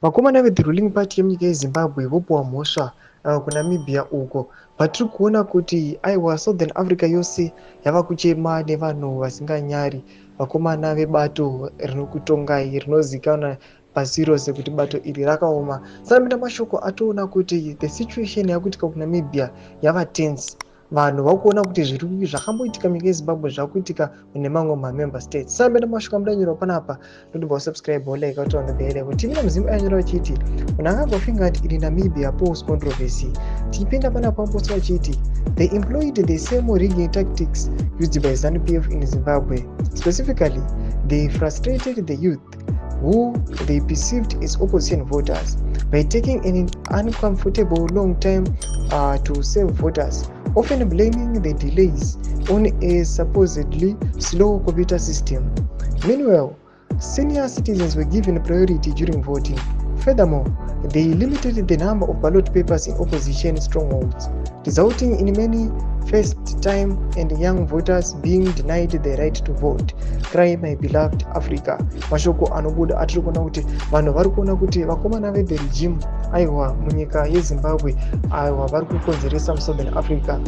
Vakomana ve the ruling party yemunyika yeZimbabwe vopiwa mhosva kuNamibia uko patiri kuona kuti aiwa Southern Africa yose yava kuchema nevanhu vasinganyari, vakomana vebato rinokutongai rinozivikanwa pasi rose kuti bato iri rakaoma. Saka mashoko atoona kuti the situation yakuitika kuNamibia yava tense. Vanhu vakuona kuti zvakamboitika munyika yeZimbabwe zvakuitika nemamwe mamember states. Saka mashoko amudanyirwa panapa ndotimbva subscribe like out on the bell icon. Timina Mzimu anyora vachiti munhu angangofinga kuti iri Namibia post controversy. Tichipinda panapa vanoposta vachiti they employed the same rigging tactics used by ZANU-PF in Zimbabwe. Specifically, they frustrated the youth who they perceived as opposition voters by taking an uncomfortable long time to save voters, often blaming the delays on a supposedly slow computer system. Meanwhile, senior citizens were given priority during voting. Furthermore, they limited the number of ballot papers in opposition strongholds, resulting in many first-time and young voters being denied the right to vote. Cry my beloved Africa. Mashoko anobuda atiri kuona kuti vanhu vari kuona kuti vakomana ve the regime aiwa munyika yeZimbabwe aiwa vari kukonzeresa muSouthern Africa.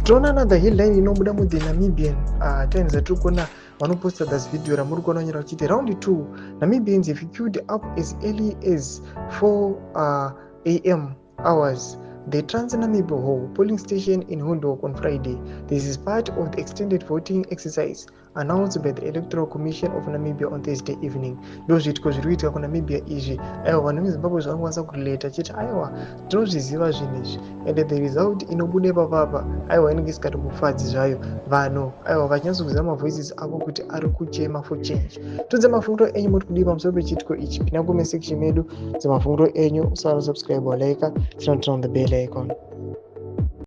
Tinoona another headline inobuda muthe Namibian Times atiri kuona vanoposta this video ramuri kuona nyora vachiti round 2 Namibians have queued up as early as 4 a.m. hours. The Trans-Namib Hall polling station in Windhoek on Friday. This is part of the extended voting exercise announced by the Electoral Commission of Namibia on Thursday evening. Ndozvitiko zviri kuitika kuNamibia izvi. Aiwa vanhu veZimbabwe zvanokwanisa kurelata achiti aiwa tinozviziva zvinhu izvi and the result inobuda ipapapa aiwa inenge isingatombofadzi zvayo. Vanhu aiwa vachinyatsokuzima mavoices avo kuti ari kuchema for change. Tudze mafungiro enyu muri kudii pamusoro pechitiko ichi. Pinda comment section medu dze mafungiro enyu, usara subscribe or like, turn on the bell icon.